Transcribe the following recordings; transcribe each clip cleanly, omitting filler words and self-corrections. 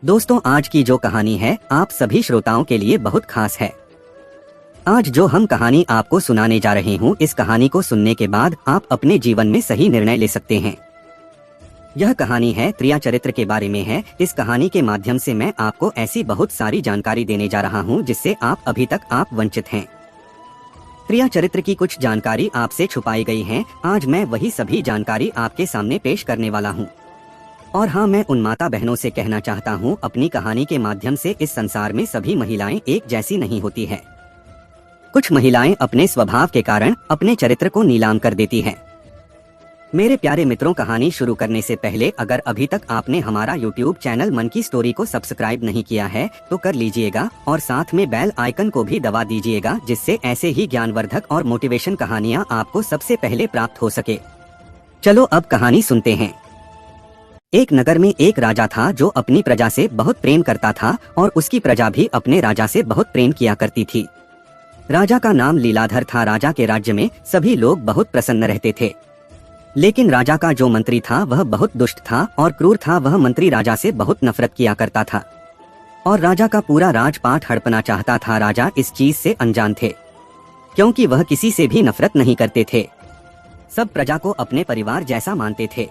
दोस्तों, आज की जो कहानी है आप सभी श्रोताओं के लिए बहुत खास है। आज जो हम कहानी आपको सुनाने जा रहे हूँ, इस कहानी को सुनने के बाद आप अपने जीवन में सही निर्णय ले सकते हैं। यह कहानी है त्रिया चरित्र के बारे में है। इस कहानी के माध्यम से मैं आपको ऐसी बहुत सारी जानकारी देने जा रहा हूँ जिससे आप अभी तक वंचित हैं। त्रिया चरित्र की कुछ जानकारी आपसे छुपाई गई है। आज मैं वही सभी जानकारी आपके सामने पेश करने वाला हूँ। और हाँ, मैं उन माता बहनों से कहना चाहता हूँ, अपनी कहानी के माध्यम से इस संसार में सभी महिलाएं एक जैसी नहीं होती है। कुछ महिलाएं अपने स्वभाव के कारण अपने चरित्र को नीलाम कर देती हैं। मेरे प्यारे मित्रों, कहानी शुरू करने से पहले अगर अभी तक आपने हमारा YouTube चैनल मन की स्टोरी को सब्सक्राइब नहीं किया है तो कर लीजिएगा और साथ में बेल आइकन को भी दबा दीजिएगा, जिससे ऐसे ही ज्ञानवर्धक और मोटिवेशन कहानियाँ आपको सबसे पहले प्राप्त हो सके। चलो अब कहानी सुनते हैं। एक नगर में एक राजा था जो अपनी प्रजा से बहुत प्रेम करता था और उसकी प्रजा भी अपने राजा से बहुत प्रेम किया करती थी। राजा का नाम लीलाधर था। राजा के राज्य में सभी लोग बहुत प्रसन्न रहते थे, लेकिन राजा का जो मंत्री था वह बहुत दुष्ट था और क्रूर था। वह मंत्री राजा से बहुत नफरत किया करता था और राजा का पूरा राजपाट हड़पना चाहता था। राजा इस चीज से अनजान थे, क्योंकि वह किसी से भी नफरत नहीं करते थे। सब प्रजा को अपने परिवार जैसा मानते थे।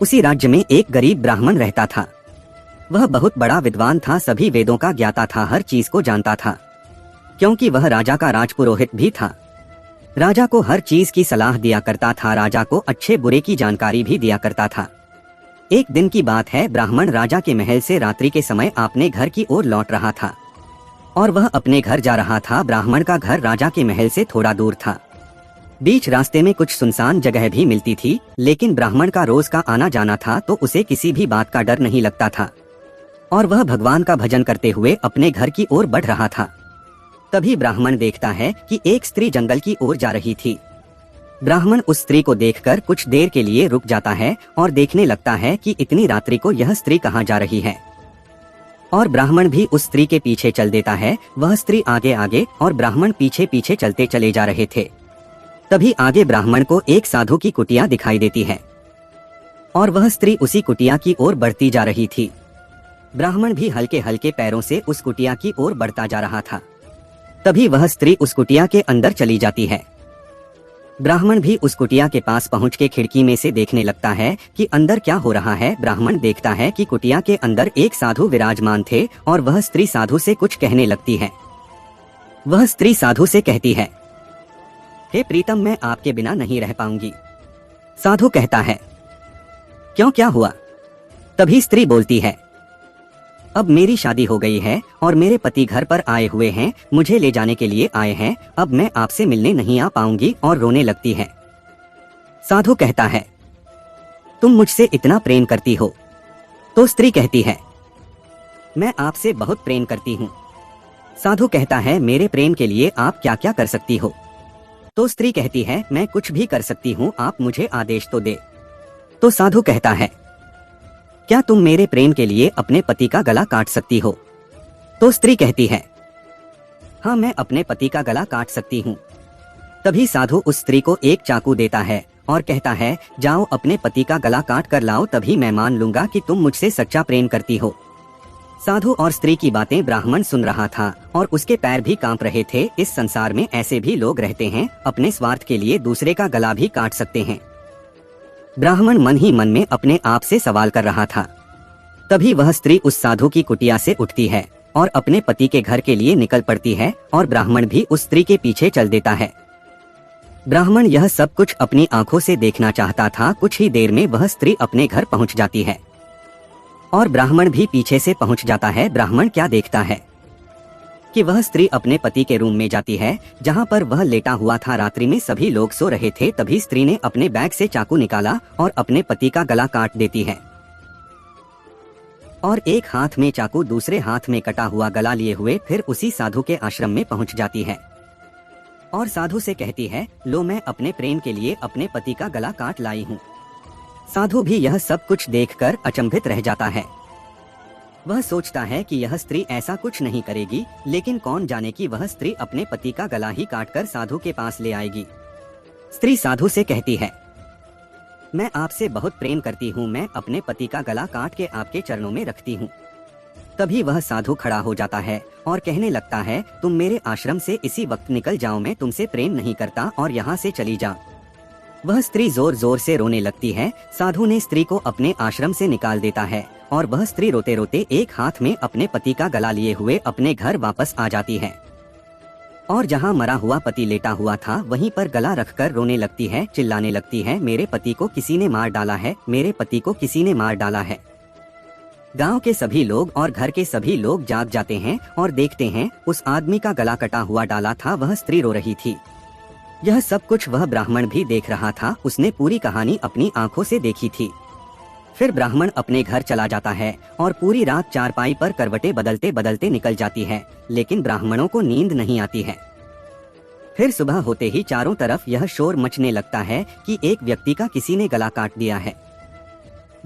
उसी राज्य में एक गरीब ब्राह्मण रहता था। वह बहुत बड़ा विद्वान था, सभी वेदों का ज्ञाता था, हर चीज को जानता था, क्योंकि वह राजा का राजपुरोहित भी था। राजा को हर चीज की सलाह दिया करता था, राजा को अच्छे बुरे की जानकारी भी दिया करता था। एक दिन की बात है, ब्राह्मण राजा के महल से रात्रि के समय अपने घर की ओर लौट रहा था और वह अपने घर जा रहा था। ब्राह्मण का घर राजा के महल से थोड़ा दूर था। बीच रास्ते में कुछ सुनसान जगह भी मिलती थी, लेकिन ब्राह्मण का रोज का आना जाना था तो उसे किसी भी बात का डर नहीं लगता था और वह भगवान का भजन करते हुए अपने घर की ओर बढ़ रहा था। तभी ब्राह्मण देखता है कि एक स्त्री जंगल की ओर जा रही थी। ब्राह्मण उस स्त्री को देखकर कुछ देर के लिए रुक जाता है और देखने लगता है कि इतनी रात्रि को यह स्त्री कहाँ जा रही है, और ब्राह्मण भी उस स्त्री के पीछे चल देता है। वह स्त्री आगे आगे और ब्राह्मण पीछे पीछे चलते चले जा रहे थे। तभी आगे ब्राह्मण को एक साधु की कुटिया दिखाई देती है और वह स्त्री उसी कुटिया की ओर बढ़ती जा रही थी। ब्राह्मण भी हल्के हल्के पैरों से उस कुटिया की ओर बढ़ता जा रहा था। तभी वह स्त्री उस कुटिया के अंदर चली जाती है। ब्राह्मण भी उस कुटिया के पास पहुंच के खिड़की में से देखने लगता है कि अंदर क्या हो रहा है। ब्राह्मण देखता है कि कुटिया के अंदर एक साधु विराजमान थे और वह स्त्री साधु से कुछ कहने लगती है। वह स्त्री साधु से कहती है, हे प्रीतम, मैं आपके बिना नहीं रह पाऊंगी। साधु कहता है, क्यों, क्या हुआ? तभी स्त्री बोलती है, अब मेरी शादी हो गई है और मेरे पति घर पर आए हुए हैं, मुझे ले जाने के लिए आए हैं। अब मैं आपसे मिलने नहीं आ पाऊंगी, और रोने लगती है। साधु कहता है, तुम मुझसे इतना प्रेम करती हो? तो स्त्री कहती है, मैं आपसे बहुत प्रेम करती हूँ। साधु कहता है, मेरे प्रेम के लिए आप क्या क्या कर सकती हो? तो स्त्री कहती है, मैं कुछ भी कर सकती हूँ, आप मुझे आदेश तो दे। तो साधु कहता है, क्या तुम मेरे प्रेम के लिए अपने पति का गला काट सकती हो? तो स्त्री कहती है, हाँ, मैं अपने पति का गला काट सकती हूँ। तभी साधु उस स्त्री को एक चाकू देता है और कहता है, जाओ अपने पति का गला काट कर लाओ, तभी मैं मान लूंगा कि तुम मुझसे सच्चा प्रेम करती हो। साधु और स्त्री की बातें ब्राह्मण सुन रहा था और उसके पैर भी कांप रहे थे। इस संसार में ऐसे भी लोग रहते हैं, अपने स्वार्थ के लिए दूसरे का गला भी काट सकते हैं। ब्राह्मण मन ही मन में अपने आप से सवाल कर रहा था। तभी वह स्त्री उस साधु की कुटिया से उठती है और अपने पति के घर के लिए निकल पड़ती है और ब्राह्मण भी उस स्त्री के पीछे चल देता है। ब्राह्मण यह सब कुछ अपनी आंखों से देखना चाहता था। कुछ ही देर में वह स्त्री अपने घर पहुंच जाती है और ब्राह्मण भी पीछे से पहुंच जाता है। ब्राह्मण क्या देखता है कि वह स्त्री अपने पति के रूम में जाती है, जहां पर वह लेटा हुआ था। रात्रि में सभी लोग सो रहे थे। तभी स्त्री ने अपने बैग से चाकू निकाला और अपने पति का गला काट देती है और एक हाथ में चाकू, दूसरे हाथ में कटा हुआ गला लिए हुए फिर उसी साधु के आश्रम में पहुंच जाती है और साधु से कहती है, लो, मैं अपने प्रेम के लिए अपने पति का गला काट लाई हूँ। साधु भी यह सब कुछ देखकर अचंभित रह जाता है। वह सोचता है कि यह स्त्री ऐसा कुछ नहीं करेगी, लेकिन कौन जाने कि वह स्त्री अपने पति का गला ही काटकर साधु के पास ले आएगी। स्त्री साधु से कहती है, मैं आपसे बहुत प्रेम करती हूँ, मैं अपने पति का गला काट के आपके चरणों में रखती हूँ। तभी वह साधु खड़ा हो जाता है और कहने लगता है, तुम मेरे आश्रम से इसी वक्त निकल जाओ, मैं तुमसे प्रेम नहीं करता और यहाँ से चली जा। वह स्त्री जोर जोर से रोने लगती है। साधु ने स्त्री को अपने आश्रम से निकाल देता है और वह स्त्री रोते रोते एक हाथ में अपने पति का गला लिए हुए अपने घर वापस आ जाती है और जहाँ मरा हुआ पति लेटा हुआ था वहीं पर गला रखकर रोने लगती है, चिल्लाने लगती है, मेरे पति को किसी ने मार डाला है, मेरे पति को किसी ने मार डाला है। गांव के सभी लोग और घर के सभी लोग जाग जाते हैं और देखते हैं उस आदमी का गला कटा हुआ डाला था, वह स्त्री रो रही थी। यह सब कुछ वह ब्राह्मण भी देख रहा था, उसने पूरी कहानी अपनी आंखों से देखी थी। फिर ब्राह्मण अपने घर चला जाता है और पूरी रात चारपाई पर करवटें बदलते बदलते निकल जाती है, लेकिन ब्राह्मणों को नींद नहीं आती है। फिर सुबह होते ही चारों तरफ यह शोर मचने लगता है कि एक व्यक्ति का किसी ने गला काट दिया है।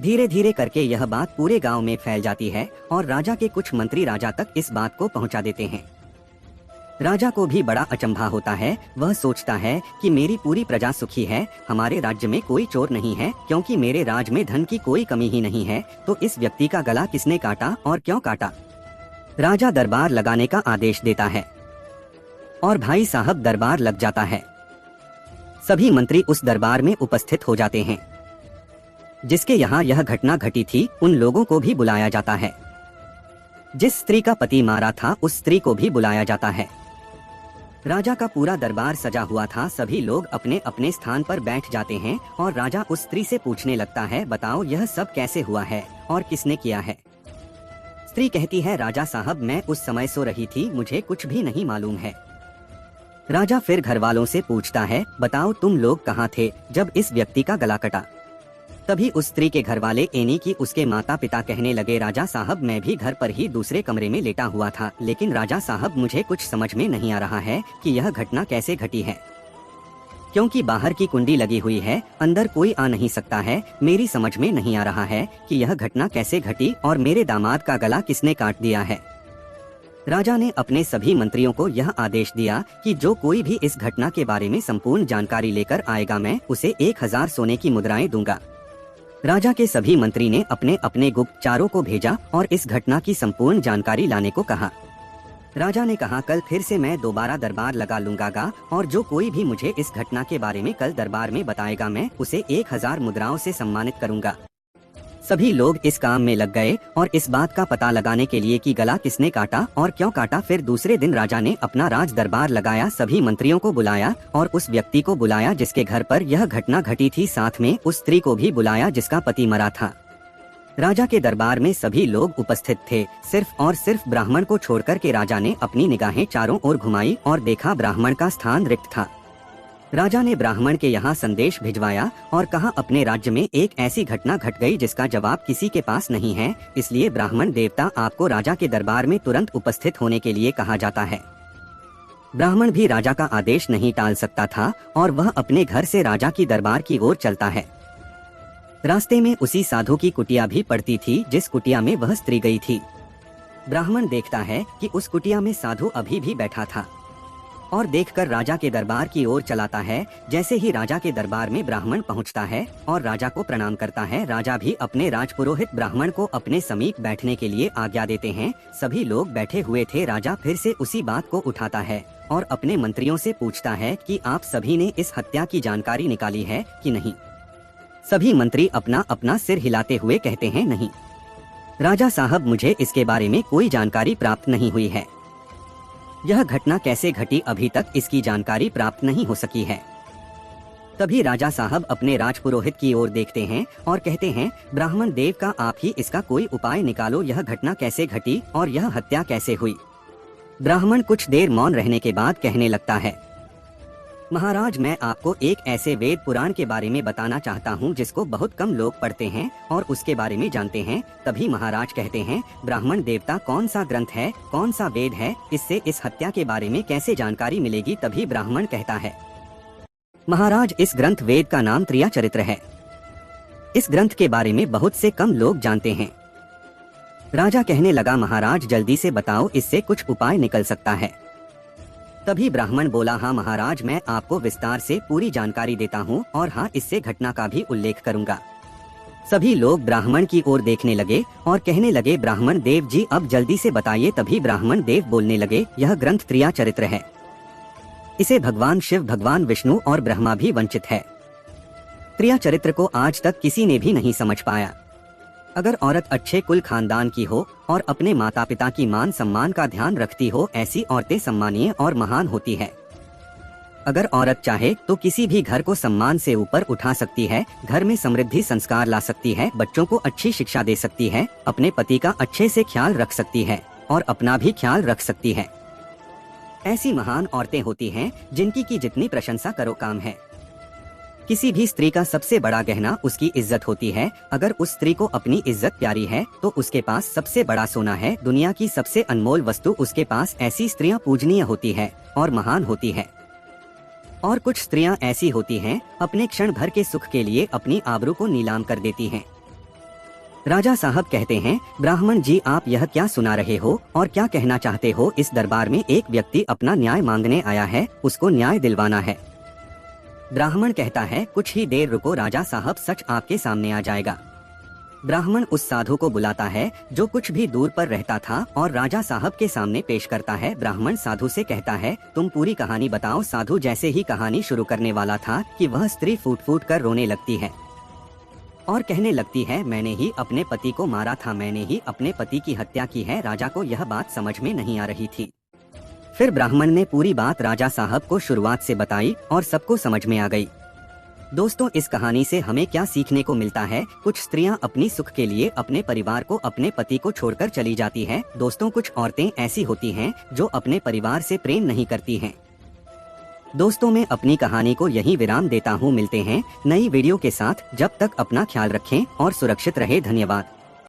धीरे धीरे करके यह बात पूरे गांव में फैल जाती है और राजा के कुछ मंत्री राजा तक इस बात को पहुंचा देते हैं। राजा को भी बड़ा अचंभा होता है, वह सोचता है कि मेरी पूरी प्रजा सुखी है, हमारे राज्य में कोई चोर नहीं है, क्योंकि मेरे राज में धन की कोई कमी ही नहीं है, तो इस व्यक्ति का गला किसने काटा और क्यों काटा। राजा दरबार लगाने का आदेश देता है और भाई साहब दरबार लग जाता है। सभी मंत्री उस दरबार में उपस्थित हो जाते हैं। जिसके यहाँ यह घटना घटी थी उन लोगों को भी बुलाया जाता है। जिस स्त्री का पति मारा था उस स्त्री को भी बुलाया जाता है। राजा का पूरा दरबार सजा हुआ था, सभी लोग अपने अपने स्थान पर बैठ जाते हैं और राजा उस स्त्री से पूछने लगता है, बताओ यह सब कैसे हुआ है और किसने किया है। स्त्री कहती है, राजा साहब मैं उस समय सो रही थी, मुझे कुछ भी नहीं मालूम है। राजा फिर घर वालों से पूछता है, बताओ तुम लोग कहाँ थे जब इस व्यक्ति का गला कटा। तभी उस स्त्री के घर वाले यानी कि उसके माता पिता कहने लगे, राजा साहब मैं भी घर पर ही दूसरे कमरे में लेटा हुआ था, लेकिन राजा साहब मुझे कुछ समझ में नहीं आ रहा है कि यह घटना कैसे घटी है, क्योंकि बाहर की कुंडी लगी हुई है, अंदर कोई आ नहीं सकता है। मेरी समझ में नहीं आ रहा है कि यह घटना कैसे घटी और मेरे दामाद का गला किसने काट दिया है। राजा ने अपने सभी मंत्रियों को यह आदेश दिया कि जो कोई भी इस घटना के बारे में संपूर्ण जानकारी लेकर आएगा मैं उसे 1000 सोने की मुद्राएं दूंगा। राजा के सभी मंत्री ने अपने अपने गुप्तचारों को भेजा और इस घटना की संपूर्ण जानकारी लाने को कहा। राजा ने कहा, कल फिर से मैं दोबारा दरबार लगा लूंगा और जो कोई भी मुझे इस घटना के बारे में कल दरबार में बताएगा मैं उसे 1000 मुद्राओं से सम्मानित करूंगा। सभी लोग इस काम में लग गए और इस बात का पता लगाने के लिए कि गला किसने काटा और क्यों काटा। फिर दूसरे दिन राजा ने अपना राज दरबार लगाया, सभी मंत्रियों को बुलाया और उस व्यक्ति को बुलाया जिसके घर पर यह घटना घटी थी, साथ में उस स्त्री को भी बुलाया जिसका पति मरा था। राजा के दरबार में सभी लोग उपस्थित थे, सिर्फ और सिर्फ ब्राह्मण को छोड़कर के राजा ने अपनी निगाहें चारों ओर घुमाई और देखा ब्राह्मण का स्थान रिक्त था। राजा ने ब्राह्मण के यहाँ संदेश भिजवाया और कहा, अपने राज्य में एक ऐसी घटना घट गई जिसका जवाब किसी के पास नहीं है, इसलिए ब्राह्मण देवता आपको राजा के दरबार में तुरंत उपस्थित होने के लिए कहा जाता है। ब्राह्मण भी राजा का आदेश नहीं टाल सकता था और वह अपने घर से राजा की दरबार की ओर चलता है। रास्ते में उसी साधु की कुटिया भी पड़ती थी जिस कुटिया में वह स्त्री गई थी। ब्राह्मण देखता है कि उस कुटिया में साधु अभी भी बैठा था और देखकर राजा के दरबार की ओर चलाता है। जैसे ही राजा के दरबार में ब्राह्मण पहुंचता है और राजा को प्रणाम करता है, राजा भी अपने राजपुरोहित ब्राह्मण को अपने समीप बैठने के लिए आज्ञा देते हैं। सभी लोग बैठे हुए थे। राजा फिर से उसी बात को उठाता है और अपने मंत्रियों से पूछता है कि आप सभी ने इस हत्या की जानकारी निकाली है कि नहीं। सभी मंत्री अपना अपना सिर हिलाते हुए कहते हैं, नहीं राजा साहब, मुझे इसके बारे में कोई जानकारी प्राप्त नहीं हुई है। यह घटना कैसे घटी अभी तक इसकी जानकारी प्राप्त नहीं हो सकी है। तभी राजा साहब अपने राजपुरोहित की ओर देखते हैं और कहते हैं, ब्राह्मण देव का आप ही इसका कोई उपाय निकालो, यह घटना कैसे घटी और यह हत्या कैसे हुई। ब्राह्मण कुछ देर मौन रहने के बाद कहने लगता है, महाराज मैं आपको एक ऐसे वेद पुराण के बारे में बताना चाहता हूँ जिसको बहुत कम लोग पढ़ते हैं और उसके बारे में जानते हैं। तभी महाराज कहते हैं, ब्राह्मण देवता कौन सा ग्रंथ है, कौन सा वेद है, इससे इस हत्या के बारे में कैसे जानकारी मिलेगी। तभी ब्राह्मण कहता है, महाराज इस ग्रंथ वेद का नाम त्रिया चरित्र है। इस ग्रंथ के बारे में बहुत से कम लोग जानते हैं। राजा कहने लगा, महाराज जल्दी से बताओ, इससे कुछ उपाय निकल सकता है। तभी ब्राह्मण बोला, हाँ महाराज मैं आपको विस्तार से पूरी जानकारी देता हूँ और हाँ इससे घटना का भी उल्लेख करूँगा। सभी लोग ब्राह्मण की ओर देखने लगे और कहने लगे, ब्राह्मण देव जी अब जल्दी से बताइए। तभी ब्राह्मण देव बोलने लगे, यह ग्रंथ त्रिया चरित्र है। इसे भगवान शिव, भगवान विष्णु और ब्रह्मा भी वंचित है। त्रिया चरित्र को आज तक किसी ने भी नहीं समझ पाया। अगर औरत अच्छे कुल खानदान की हो और अपने माता पिता की मान सम्मान का ध्यान रखती हो, ऐसी औरतें सम्मानीय और महान होती है। अगर औरत चाहे तो किसी भी घर को सम्मान से ऊपर उठा सकती है, घर में समृद्धि संस्कार ला सकती है, बच्चों को अच्छी शिक्षा दे सकती है, अपने पति का अच्छे से ख्याल रख सकती है और अपना भी ख्याल रख सकती है। ऐसी महान औरतें होती हैं जिनकी की जितनी प्रशंसा करो कम है। किसी भी स्त्री का सबसे बड़ा गहना उसकी इज्जत होती है। अगर उस स्त्री को अपनी इज्जत प्यारी है तो उसके पास सबसे बड़ा सोना है। दुनिया की सबसे अनमोल वस्तु उसके पास। ऐसी स्त्रियां पूजनीय होती है और महान होती है। और कुछ स्त्रियां ऐसी होती हैं, अपने क्षण भर के सुख के लिए अपनी आबरू को नीलाम कर देती हैं। राजा साहब कहते हैं, ब्राह्मण जी आप यह क्या सुना रहे हो और क्या कहना चाहते हो? इस दरबार में एक व्यक्ति अपना न्याय मांगने आया है, उसको न्याय दिलवाना है। ब्राह्मण कहता है, कुछ ही देर रुको राजा साहब, सच आपके सामने आ जाएगा। ब्राह्मण उस साधु को बुलाता है जो कुछ भी दूर पर रहता था और राजा साहब के सामने पेश करता है। ब्राह्मण साधु से कहता है, तुम पूरी कहानी बताओ। साधु जैसे ही कहानी शुरू करने वाला था कि वह स्त्री फूट फूट कर रोने लगती है और कहने लगती है, मैंने ही अपने पति को मारा था, मैंने ही अपने पति की हत्या की है। राजा को यह बात समझ में नहीं आ रही थी। फिर ब्राह्मण ने पूरी बात राजा साहब को शुरुआत से बताई और सबको समझ में आ गई। दोस्तों, इस कहानी से हमें क्या सीखने को मिलता है? कुछ स्त्रियां अपनी सुख के लिए अपने परिवार को, अपने पति को छोड़कर चली जाती हैं। दोस्तों, कुछ औरतें ऐसी होती हैं जो अपने परिवार से प्रेम नहीं करती हैं। दोस्तों, मैं अपनी कहानी को यहीं विराम देता हूँ। मिलते हैं नई वीडियो के साथ। जब तक अपना ख्याल रखें और सुरक्षित रहे। धन्यवाद।